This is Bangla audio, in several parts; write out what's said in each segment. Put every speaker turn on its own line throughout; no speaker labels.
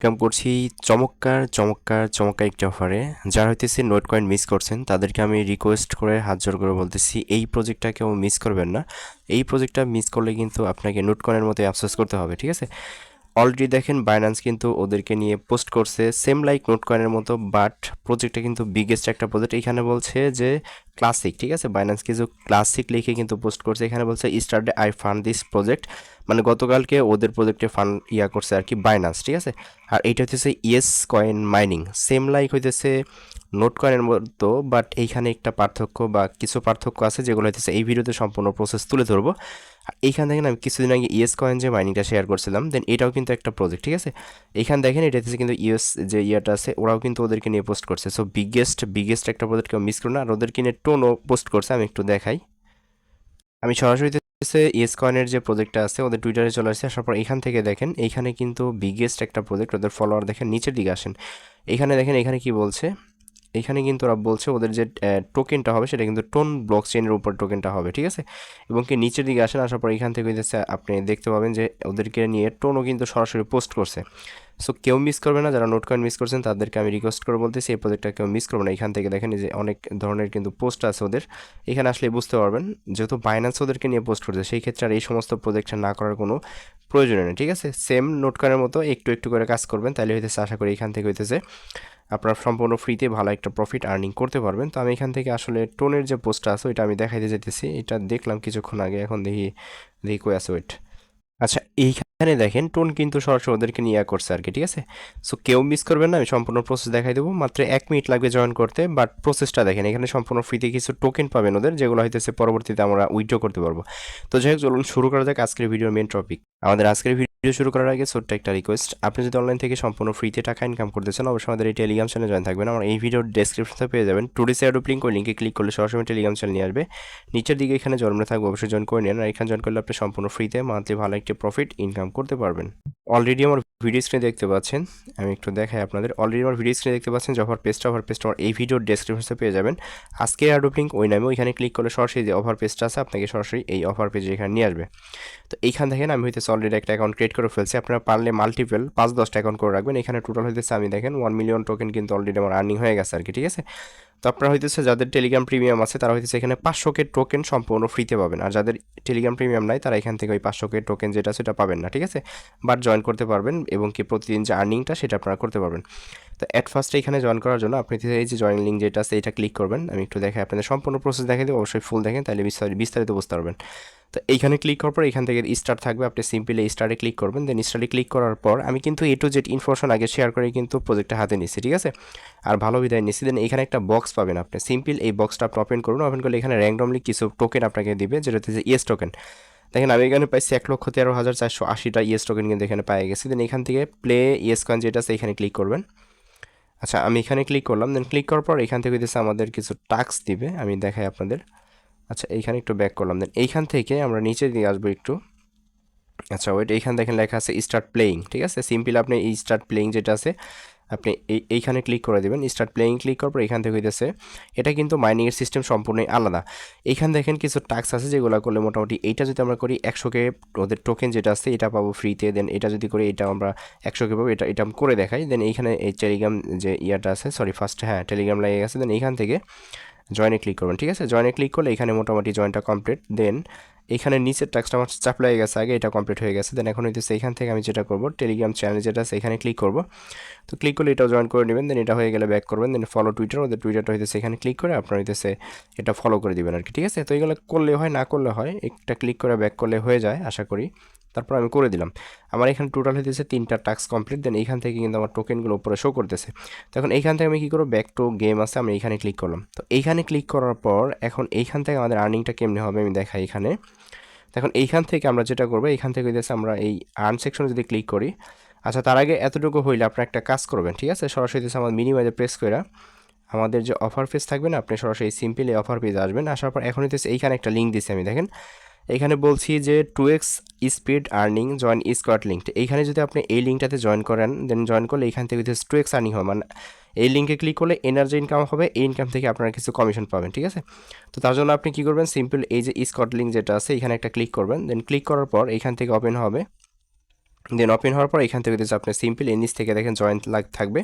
কাম করছি চমৎকার চমৎকার চমৎকার একটি অফারে। যারা হইতেছে নোট কয়েন মিস করছেন তাদেরকে আমি রিকোয়েস্ট করে হাত জোর করে বলতেছি এই প্রজেক্টটা কেউ মিস করবেন না। এই প্রজেক্টটা মিস করলে কিন্তু আপনাকে নোট কয়েনের মতো আফসোস করতে হবে, ঠিক আছে? অলরেডি দেখেন বাইন্যান্স কিন্তু ওদেরকে নিয়ে পোস্ট করছে সেম লাইক নোট কয়েনের মতো, বাট প্রজেক্টটা কিন্তু বিগেস্ট একটা প্রজেক্ট। এখানে বলছে যে ক্লাসিক, ঠিক আছে? বাইন্যান্স কিছু ক্লাসিক লিখে কিন্তু পোস্ট করছে। এখানে বলছে স্টারডে আই ফান্ড দিস প্রজেক্ট, মানে গতকালকে ওদের প্রজেক্টে ফান্ড করছে আর কি বাইন্যান্স, ঠিক আছে? আর এইটা হইতেছে yes coin mining, same like হইতেছে নোট কয়েনের মতো, বাট এইখানে একটা পার্থক্য বা কিছু পার্থক্য আছে যেগুলো হইতেছে এই ভিডিওতে সম্পূর্ণ প্রসেস তুলে ধরবো। এইখান দেখেন আমি কিছুদিন আগে ইয়েস কয়েন যে মাইনিংটা শেয়ার করছিলাম, দেন এটাও কিন্তু একটা প্রজেক্ট, ঠিক আছে? এইখান দেখেন এটা হচ্ছে কিন্তু ইউএস যে ইয়াটা আছে, ওরাও কিন্তু ওদেরকে নিয়ে পোস্ট করছে। সো বিগেস্ট একটা প্রজেক্ট কেউ মিস করো না। আর ওদেরকে নিয়ে টোনও পোস্ট করছে, আমি একটু দেখাই। আমি সরাসরি হচ্ছে ইয়েস কয়েনের যে প্রজেক্টটা আছে ওদের টুইটারে চলে আসছে। আসার পর এখান থেকে দেখেন এইখানে কিন্তু বিগেস্ট একটা প্রজেক্ট, ওদের ফলোয়ার দেখেন নিচের দিকে আসেন। এইখানে দেখেন এখানে কি বলছে, এখানে কিন্তু ওরা বলছে ওদের যে টোকেনটা হবে সেটা কিন্তু টোন ব্লক চেইনের উপর টোকেনটা হবে, ঠিক আছে? এবং কি নিচের দিকে আসেন, আসার পর এখান থেকে হইতেছে আপনি দেখতে পাবেন যে ওদেরকে নিয়ে টোনও কিন্তু সরাসরি পোস্ট করছে। সো কেউ মিস করবে না, যারা নোট কয়েন মিস করছেন তাদেরকে আমি রিকোয়েস্ট করে বলতেছি এই প্রজেক্টটা কেউ মিস করবে না। এখান থেকে দেখেন যে অনেক ধরনের কিন্তু পোস্ট আছে ওদের, এখানে আসলে বুঝতে পারবেন। যেহেতু বাইন্যান্স ওদেরকে নিয়ে পোস্ট করছে সেই ক্ষেত্রে আর এই সমস্ত প্রজেক্ট না করার কোনো প্রয়োজন নেই, ঠিক আছে? সেম নোট কয়েনের মতো একটু একটু করে কাজ করবেন, তাহলে হইতেছে আশা করি এখান থেকে হইতেছে আপনার সম্পূর্ণ ফ্রিতে ভালো একটা প্রফিট আর্নিং করতে পারবেন। তো আমি এখান থেকে আসলে টোনের যে পোস্টটা আছে ওইটা আমি দেখাইতে যেতেছি, এটা দেখলাম কিছুক্ষণ আগে, এখন দেখি দেখি কই আছে ওয়েট। আচ্ছা, এইখানে দেখেন টোন কিন্তু সরাসরি ওদেরকে নিয়ে করছে আর কি, ঠিক আছে? সো কেউ মিস করবেন না, আমি সম্পূর্ণ প্রসেস দেখাই দেবো। মাত্র 1 মিনিট লাগবে জয়েন করতে, বাট প্রসেসটা দেখেন এখানে সম্পূর্ণ ফ্রিতে কিছু টোকেন পাবেন ওদের, যেগুলো হইতেছে পরবর্তীতে আমরা উইথড্র করতে পারবো। তো যাই হোক, চলুন শুরু করা যাক আজকের ভিডিওর মেন টপিক। আমাদের আজকের ভিডিও শুরু করার আগে ছোট্ট একটা রিকোয়েস্ট, আপনি যদি অনলাইন থেকে সম্পূর্ণ ফ্রিতে টাকা ইনকাম করতে চান অবশ্যই আমাদের এই টেলিগ্রাম চ্যানেলে জয়েন থাকবেন। আমার এই ভিডিওর ডেসক্রিপশনে পেয়ে যাবেন টুডেস এয়ারড্রপ লিঙ্ক, ওই লিঙ্কে ক্লিক করলে সরাসরি টেলিগ্রাম চ্যানেল নিয়ে আসবে। নিচের দিকে এখানে জন্মে থাকবে, অবশ্যই জয়েন করে নিন। আর এখানে জয়েন করলে আপনি সম্পূর্ণ ফ্রিতে মান্থলি ভালো একটি প্রফিট ইনকাম করতে পারবেন। অলরেডি আমার ভিডিও স্ক্রিনে দেখতে পাচ্ছেন, আমি একটু দেখাই আপনাদের। অলরেডি আমার ভিডিও স্ক্রিনে দেখতে পাচ্ছেন যে অফার পেজটা আমার এই ভিডিওর ডেসক্রিপশনে পেয়ে যাবেন। আজকে এয়ারড্রপ লিঙ্ক ওই নামে, ওইখানে ক্লিক করলে সরাসরি যে অফার পেজটা আছে আপনাকে সরাসরি এই অফার পেজে এখানে নিয়ে আসবে। তো এইখান দেখেন আমি হইতেছে অলরেডি একটা অ্যাকাউন্ট ক্রিয়েট করে ফেলছি। আপনারা পারলে মাল্টিপল 5-10টা অ্যাকাউন্ট করে রাখবেন। এখানে টোটাল হইতেছে আমি দেখেন 1 মিলিয়ন টোকেন কিন্তু অলরেডি আমার আর্নিং হয়ে গেছে আর কি, ঠিক আছে? তো আপনারা হইতেছে যাদের টেলিগ্রাম প্রিমিয়াম আছে তারা হইতেছে এখানে 500K টোকেন সম্পূর্ণ ফ্রিতে পাবেন। আর যাদের টেলিগ্রাম প্রিমিয়াম নাই তারা এখান থেকে ওই 500K টোকেন যেটা সেটা পাবেন না, ঠিক আছে? বাট জয়েন করতে পারবেন এবং কি প্রতিদিন যে আর্নিংটা সেটা আপনারা করতে পারবেন। তো অ্যাট ফার্স্টে এখানে জয়েন করার জন্য আপনি এই যে জয়েন লিঙ্ক যেটা আছে এটা ক্লিক করবেন। আমি একটু দেখাই আপনাদের, সম্পূর্ণ প্রসেস দেখাই দেবো, অবশ্যই ফুল দেখেন তাহলে বিস্তারিত বুঝতে পারবেন। তো এইখানে ক্লিক করার পর এখান থেকে স্টার্ট থাকবে, আপনি সিম্পলি স্টার্টে ক্লিক করবেন। দেন স্টার্টে ক্লিক করার পর আমি কিন্তু এ টু জেড ইনফরমেশন আগে শেয়ার করে কিন্তু প্রজেক্টটা হাতে নিচ্ছি, ঠিক আছে? আর ভালো বিদায় নিচ্ছি। দেন এখানে একটা বক্স পাবেন, আপনি সিম্পল এই বক্সটা আপনি ওপেন করুন। ওপেন করলে এখানে র্যান্ডমলি কিছু টোকেন আপনাকে দিবে, যেটা হচ্ছে ইয়েস টোকেন। দেখেন আমি এখানে পাইছি 1,13,480টা ইয়েস টোকেন কিন্তু এখানে পেয়ে গেছি। দেন এখান থেকে প্লে ইয়েস কয়েন যেটা আছে এখানে ক্লিক করবেন। আচ্ছা, আমি এখানে ক্লিক করলাম। দেন ক্লিক করার পর এখান থেকে দিচ্ছে আমাদের কিছু টাস্ক দিবে, আমি দেখাই আপনাদের। আচ্ছা, এইখানে একটু ব্যাক করলাম। দেন এইখান থেকে আমরা নিচের দিকে আসবো একটু। আচ্ছা ওয়েট, এইখানে দেখেন লেখা আছে স্টার্ট প্লেয়িং, ঠিক আছে? সিম্পল আপনি এই স্টার্ট প্লেয়িং যেটা আছে আপনি এইখানে ক্লিক করে দেবেন। স্টার্ট প্লেয়িং ক্লিক করার পর এখান থেকে হইতেছে এটা কিন্তু মাইনিংয়ের সিস্টেম সম্পূর্ণই আলাদা। এইখানে দেখেন কিছু টাস্ক আছে যেগুলো করলে মোটামুটি এইটা যদি আমরা করি 100K ওদের টোকেন যেটা আছে এটা পাবো ফ্রিতে। দেন এটা যদি করি এটা আমরা 100K পাবো, এটা আমি করে দেখাই। দেন এইখানে এই টেলিগ্রাম যে ইয়াটা আছে, সরি ফার্স্ট হ্যাঁ টেলিগ্রাম লাগে গেছে। দেন এইখান থেকে জয়েনে ক্লিক করবেন, ঠিক আছে? জয়েনে ক্লিক করলে এখানে মোটামুটি জয়েনটা কমপ্লিট। দেন এখানে নিচের টাস্কটা আমার চাপ লেগে গেছে আগে, এটা কমপ্লিট হয়ে গেছে। দেন এখন হইতেছে এখান থেকে আমি যেটা করবো টেলিগ্রাম চ্যানেল যেটা আছে এখানে ক্লিক করবো। তো ক্লিক করলে এটাও জয়েন করে নেবেন। দেন এটা হয়ে গেলে ব্যাক করবেন। দেন ফলো টুইটার, ওদের টুইটারটা হইতেছে এখানে ক্লিক করে আপনার হইতেছে এটা ফলো করে দিবেন আর কি, ঠিক আছে? তো এগুলো করলে হয় না করলে হয়, একটা ক্লিক করে ব্যাক করলে হয়ে যায় আশা করি। তারপর আমি করে দিলাম। আমার এখানে টোটাল হইতেছে 3টা টাস্ক কমপ্লিট। দেন এইখান থেকে কিন্তু আমার টোকেনগুলো উপরে শো করতেছে। তখন এইখান থেকে আমি কী করবো, ব্যাক টু গেম আছে, আমি এইখানে ক্লিক করলাম। তো এইখানে ক্লিক করার পর এখন এইখান থেকে আমাদের আর্নিংটা কেমনে হবে আমি দেখাই এখানে। এখন এইখান থেকে আমরা যেটা করবো, এইখান থেকে হইতেছে আমরা এই আর্ন সেকশনে যদি ক্লিক করি। আচ্ছা, তার আগে এতটুকু হইলে আপনি একটা কাজ করবেন, ঠিক আছে? সরাসরি হইতেছে আমার মিনিমাইজে প্রেস করে আমাদের যে অফার পেজ থাকবে না, আপনি সরাসরি সিম্পল এই অফার পেজে আসবেন। আসার পর এখন হইতেছে এইখানে একটা লিঙ্ক দিচ্ছি আমি, দেখেন এখানে বলছি যে 2x speed earning join squad link. এইখানে যদি আপনি এই লিঙ্কটাতে জয়েন করেন, দেন জয়েন করলে এইখান থেকে হচ্ছে 2x আর্নিং হবে, মানে এই লিঙ্কে ক্লিক করলে এনার্জি ইনকাম হবে, এই ইনকাম থেকে আপনারা কিছু কমিশন পাবেন, ঠিক আছে? তো তার জন্য আপনি কী করবেন, সিম্পল এই যে স্কোয়াড লিঙ্ক যেটা আছে এখানে একটা ক্লিক করবেন। দেন ক্লিক করার পর এইখান থেকে ওপেন হবে দেন ওপেন হওয়ার পর এখান থেকে হচ্ছে আপনি সিম্পল নিচ থেকে দেখেন জয়েন থাকবে,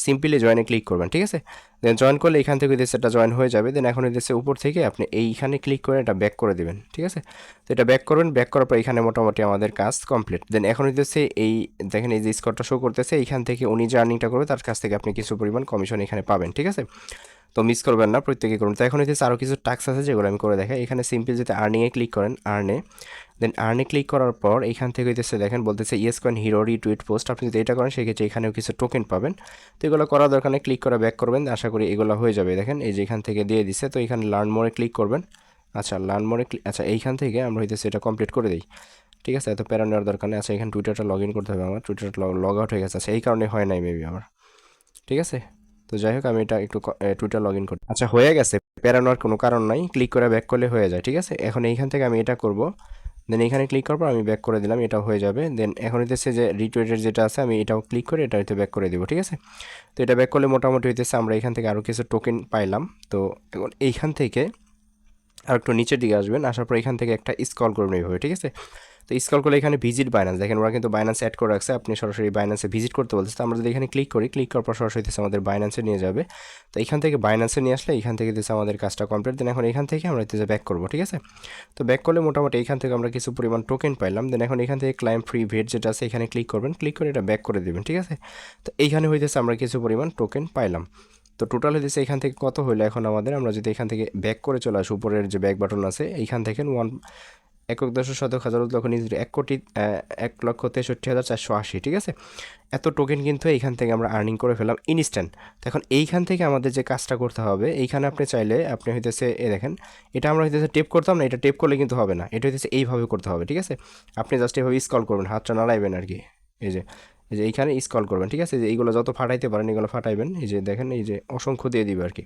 সিম্পলি জয়েনে ক্লিক করবেন, ঠিক আছে। দেন জয়েন করলে এখান থেকে হচ্ছে এটা জয়েন হয়ে যাবে। দেন এখন হচ্ছে উপর থেকে আপনি এইখানে ক্লিক করে এটা ব্যাক করে দেবেন, ঠিক আছে। তো এটা ব্যাক করবেন, ব্যাক করার পর এখানে মোটামুটি আমাদের কাজ কমপ্লিট। দেন এখন হচ্ছে এই দেখেন এই যে স্কোরটা শো করতেছে, এইখান থেকে উনি যে আর্নিংটা করবে তার কাছ থেকে আপনি কিছু পরিমাণ কমিশন এখানে পাবেন, ঠিক আছে। তো মিস করবেন না, প্রত্যেকে করুন। তো এখন হচ্ছে আরও কিছু টাস্ক আছে যেগুলো আমি করে দেখাই। এখানে সিম্পল যদি আর্নিংয়ে ক্লিক করেন, আর্নে, দেন আর্নে ক্লিক করার পর এখান থেকে হইতেছে দেখেন বলতেছে yes coin hero retweet post. আপনি যদি এটা করেন সেক্ষেত্রে এখানেও কিছু টোকেন পাবেন। তো এগুলো করার দরকার নেই, ক্লিক করে ব্যাক করবেন, আশা করি এগুলো হয়ে যাবে। দেখেন এই যে এখান থেকে দিয়ে দিছে, তো এখানে লার্ন মোরে ক্লিক করবেন। আচ্ছা লার্ন মোরে আচ্ছা এইখান থেকে আমরা হইতেছে এটা কমপ্লিট করে দিই, ঠিক আছে। এত প্যারা নেওয়ার দরকার নেই। আচ্ছা এখানে টুইটারটা লগ ইন করতে হবে আমার, টুইটারটা লগ আউট হয়ে গেছে, আচ্ছা এই কারণে হয় নাই মেবি আমার, ঠিক আছে। তো যাই হোক আমি এটা একটু টুইটার লগ ইন করি। আচ্ছা হয়ে গেছে, প্যারানোর কোনো কারণ নাই, ক্লিক করে ব্যাক করলে হয়ে যায়, ঠিক আছে। এখন এইখান থেকে আমি এটা করব, দেন এখানে ক্লিক করার পর আমি ব্যাক করে দিলাম, এটা হয়ে যাবে। দেন এখন হইতেছে যে রিটুইটের যেটা আছে আমি এটাও ক্লিক করে এটা হয়তো ব্যাক করে দিব, ঠিক আছে। তো এটা ব্যাক করলে মোটামুটি হইতেছে আমরা এখান থেকে আরও কিছু টোকেন পাইলাম। তো এখন এইখান থেকে আর একটু নিচের দিকে আসবেন, আসার পর এখান থেকে একটা স্ক্রল করবেন এইভাবে, ঠিক আছে। তো স্ক্রল করলে এখানে ভিজিট বাইন্যান্স, দেখেন ওরা কিন্তু বাইন্যান্স অ্যাড করে রাখছে, আপনি সরাসরি বাইন্যান্সে ভিজিট করতে বলছে। তো আমরা যদি এখানে ক্লিক করি, ক্লিক করার পর সরাসরি আমাদের বাইন্যান্সে নিয়ে যাবে। তো এখান থেকে বাইন্যান্সে নিয়ে আসলে এখান থেকে দিচ্ছে আমাদের কাজটা কমপ্লিট। দেন এখন এখান থেকে আমরা হচ্ছে ব্যাক করবো, ঠিক আছে। তো ব্যাক করলে মোটামুটি এখান থেকে আমরা কিছু পরিমাণ টোকেন পাইলাম। দেন এখন এখান থেকে ক্লাইম ফ্রি ভেট যেটা আছে এখানে ক্লিক করবেন, ক্লিক করে এটা ব্যাক করে দেবেন, ঠিক আছে। তো এইখানে হইতেছে আমরা কিছু পরিমাণ টোকেন পাইলাম। তো টোটাল হইতেছে এখান থেকে কত হইলো এখন আমাদের, আমরা যদি এখান থেকে ব্যাক করে চলে আসি, উপরের যে ব্যাক বাটন আছে এইখান থেকে 1,10,1,000,1,63,480, ঠিক আছে। এত টোকেন কিন্তু এইখান থেকে আমরা আর্নিং করে ফেলাম ইনস্ট্যান্ট। তো এখন এইখান থেকে আমাদের যে কাজটা করতে হবে, এইখানে আপনি চাইলে আপনি হইতেছে দেখেন এটা আমরা হইতেছে টেপ করতাম না, এটা টেপ করলে কিন্তু হবে না, এটা হইতেছে এইভাবে করতে হবে, ঠিক আছে। আপনি জাস্ট এইভাবে স্ক্রল করবেন, হাতটা নাড়াইবেন আর কি, এই যে এইখানে স্ক্রল করবেন, ঠিক আছে। যে এইগুলো যত ফাটাইতে পারেন এগুলো ফাটাইবেন, এই যে দেখেন এই যে অসংখ্য দিয়ে দিবে আর কি,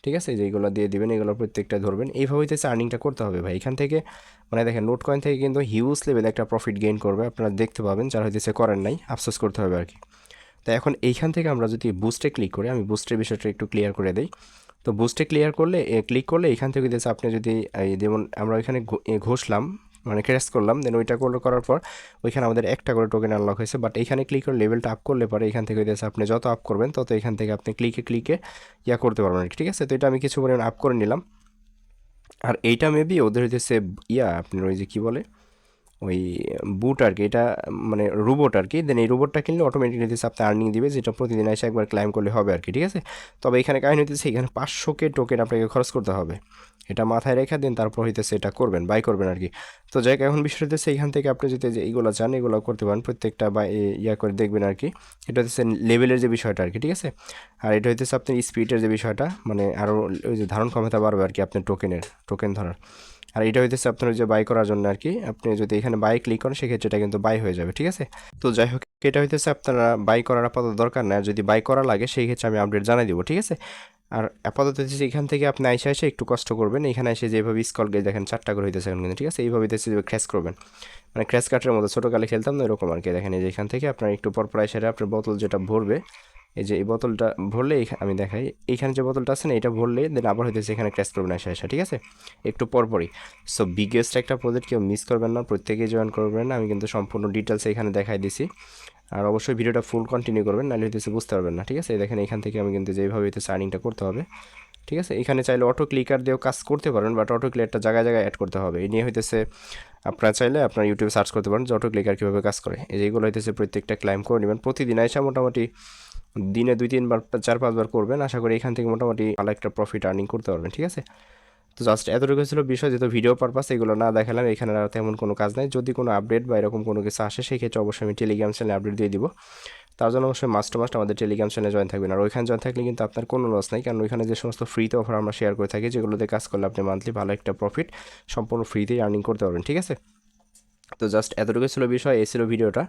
ঠিক আছে। যে এইগুলো দিয়ে দিবেন, এগুলো প্রত্যেকটা ধরবেন, এইভাবে হইতেছে আর্নিংটা করতে হবে ভাই। এখান থেকে মানে দেখেন নোট কয়েন থেকে কিন্তু হিউজ লেভেলে একটা প্রফিট গেইন করবে, আপনারা দেখতে পাবেন, যারা হইতেছে করেন নাই আফসোস করতে হবে আর কি। তো এখন এইখান থেকে আমরা যদি বুস্টে ক্লিক করি, আমি বুস্টের বিষয়টা একটু ক্লিয়ার করে দিই। তো বুস্টে ক্লিক করলে এখান থেকে হইতেছে আপনি যদি যেমন আমরা ওইখানে ঘষলাম মানে ক্র্যাশ করলাম, দেন ওইটা করার পর ওইখানে আমাদের একটা করে টোকেন আনলক হয়েছে। বাট এখানে ক্লিক করে লেভেলটা আপ করলে পরে এখান থেকে হইতেছে আপনি যত আপ করবেন তত এখান থেকে আপনি ক্লিকে ইয়া করতে পারবেন আর কি, ঠিক আছে। তো এটা আমি কিছু পরিমাণ আপ করে নিলাম। আর এইটা মেবি ওদের হইতেছে আপনার ওই যে কী বলে ওই বুট আর কি, এটা মানে রোবট আর কি। দেন এই রোবটটা কিনলে অটোমেটিকলি দিচ্ছে আপনি আর্নিং দিবে, যেটা প্রতিদিন এসে একবার ক্লাইম করলে হবে আর কি, ঠিক আছে। তবে এখানে কাহিনী হইতেছে এখানে 500K টোকেন আপনাকে খরচ করতে হবে, এটা মাথায় রেখে দিন, তারপর হইতেছে এটা করবেন, বাই করবেন আর কি। তো যাই হোক এখন বিষয় হইতেছে এখান থেকে আপনি যদি যে এইগুলো চান এগুলো করতে পারেন, প্রত্যেকটা বা ইয়া করে দেখবেন আর কি। এটা হচ্ছে লেভেলের যে বিষয়টা আর কি, ঠিক আছে। আর এটা হইতেছে আপনার স্পিডের যে বিষয়টা, মানে আরও ওই যে ধারণ ক্ষমতা বাড়বে আর কি আপনার টোকেন ধরার। আর এটা হইতেছে আপনার ওই যে বাই করার জন্য আর কি, আপনি যদি এখানে বাই ক্লিক করেন সেক্ষেত্রে এটা কিন্তু বাই হয়ে যাবে, ঠিক আছে। তো যাই হোক এটা হইতেছে আপনারা বাই করার আপাতত দরকার নেই, আর যদি বাই করা লাগে সেই ক্ষেত্রে আমি আপডেট জানাই দিব, ঠিক আছে। আর আপাতত হচ্ছে এখান থেকে আপনি এসে একটু কষ্ট করবেন, এখানে এসে যেভাবে স্কল গেজ দেখেন 4টা করে হইতেছে এখন কিন্তু, ঠিক আছে। এইভাবে হইতেছে যে ক্র্যাশ করবেন, মানে ক্র্যাশ কাটের মতো ছোটোকালে খেলতাম না এরকম আর কি। দেখেন এই যে এখান থেকে আপনার একটু পরপর এসে আপনার বোতল যেটা ভরবে, এই যে এই বোতলটা ভরলে আমি দেখাই, এইখানে যে বোতলটা আছে না এটা ভরলে দেন আবার হইতেছে এখানে ক্র্যাশ করবেন এসে, ঠিক আছে, একটু পরপরই। সো বিগেস্ট একটা প্রজেক্ট কেউ মিস করবেন না, প্রত্যেকেই জয়েন করবেন না, আমি কিন্তু সম্পূর্ণ ডিটেলস এখানে দেখাই দিছি। আর অবশ্যই ভিডিওটা ফুল কন্টিনিউ করবেন, নাহলে হইতেছে বুঝতে পারবেন না, ঠিক আছে। দেখেন এখান থেকে আমি কিন্তু যেভাবে হইতেছে আর্নিংটা করতে হবে, ঠিক আছে। এখানে চাইলে অটো ক্লিকার দিয়েও কাজ করতে পারেন, বাট অটো ক্লিকারটা জায়গায় জায়গায় অ্যাড করতে হবে। এই নিয়ে হইতেছে আপনারা চাইলে আপনার ইউটিউবে সার্চ করতে পারেন যে অটো ক্লিকার কীভাবে কাজ করে। এইগুলো হইতেছে প্রত্যেকটা ক্লাইম করে নেবেন, প্রতিদিন এসে মোটামুটি দিনে 2-3 বার 4-5 বার করবেন, আশা করি এখান থেকে মোটামুটি ভালো একটা প্রফিট আর্নিং করতে পারবেন, ঠিক আছে। তো জাস্ট এতটুকু ছিল বিষয়, যেহেতু ভিডিও পারপাস এগুলো না দেখালাম, এখানে আর তেমন কোনো কাজ নাই। যদি কোনো আপডেট বা এরকম কোনো কিছু আসে সেই ক্ষেত্রে অবশ্যই আমি টেলিগ্রাম চ্যানেলে আপডেট দিয়ে দিব। তার জন্য অবশ্যই মাস্ট আমাদের টেলিগ্রাম চ্যানেলে জয়েন থাকবেন। আর ওইখানে জয়েন থাকলে কিন্তু আপনার কোনো লস নাই, কারণ ওইখানে যে সমস্ত ফ্রিতে অফার আমরা শেয়ার করে থাকি, যেগুলোতে কাজ করলে আপনি মান্থলি ভালো একটা প্রফিট সম্পূর্ণ ফ্রিতেই আর্নিং করতে পারবেন, ঠিক আছে। তো জাস্ট এতটুকু ছিল বিষয়, এই ছিল ভিডিওটা।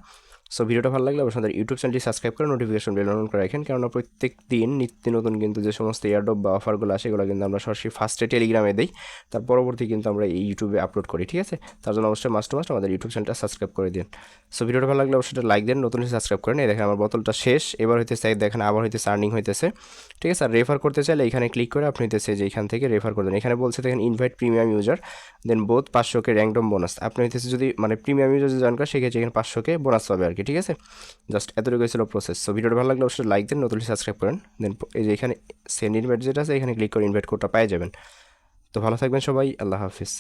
সো ভিডিওটা ভালো লাগলে অবশ্যই আমাদের ইউটিউব চ্যানেলটি সাবস্ক্রাইব করে নোটিফিকেশন বেল অন করে রাখেন, কারণ প্রত্যেক দিন নিত্য নতুন কিন্তু যে সমস্ত এয়ারড্রপ বা অফারগুলো আসে এগুলো কিন্তু আমরা সরাসরি ফার্স্টে টেলিগ্রামে দিই, তার পরবর্তী কিন্তু আমরা এই ইউটিউবে আপলোড করি। ঠিক আছে, তার জন্য অবশ্যই মাস্ট আমাদের ইউটিউব চ্যানেলটা সাবস্ক্রাইব করে দিন। সো ভিডিওটা ভালো লাগলে অবশ্যই লাইক দেন, নতুন সাবস্ক্রাইব করেন। এই দেখেন আমার বোতলটা শেষ, এবার হইতেছে দেখেন আবার হইতেছে আর্নিং হইতেছে। ঠিক আছে, আর রেফার করতে চাইলে এখানে ক্লিক করে আপনি হইতেছে যে এখান থেকে রেফার করে দেন। এখানে বলছে দেখেন invite premium user then both 500K random bonus. আপনি হইতেছে যদি মানে প্রিমিয়াম ইউজার জয়েন করে সেক্ষেত্রে এখানে 500K বোনাস পাবে আর কি। ঠিক আছে, জাস্ট এতটুকু ছিল প্রসেস। সো ভিডিওটা ভালো লাগলে অবশ্যই লাইক দেন, নতুন সাবস্ক্রাইব করেন। দেন এই যে এখানে সেন্ড ইনভাইট যেটা আছে এখানে ক্লিক করে ইনভাইট কোডটা পেয়ে যাবেন। তো ভালো থাকবেন সবাই, আল্লাহ হাফিজ।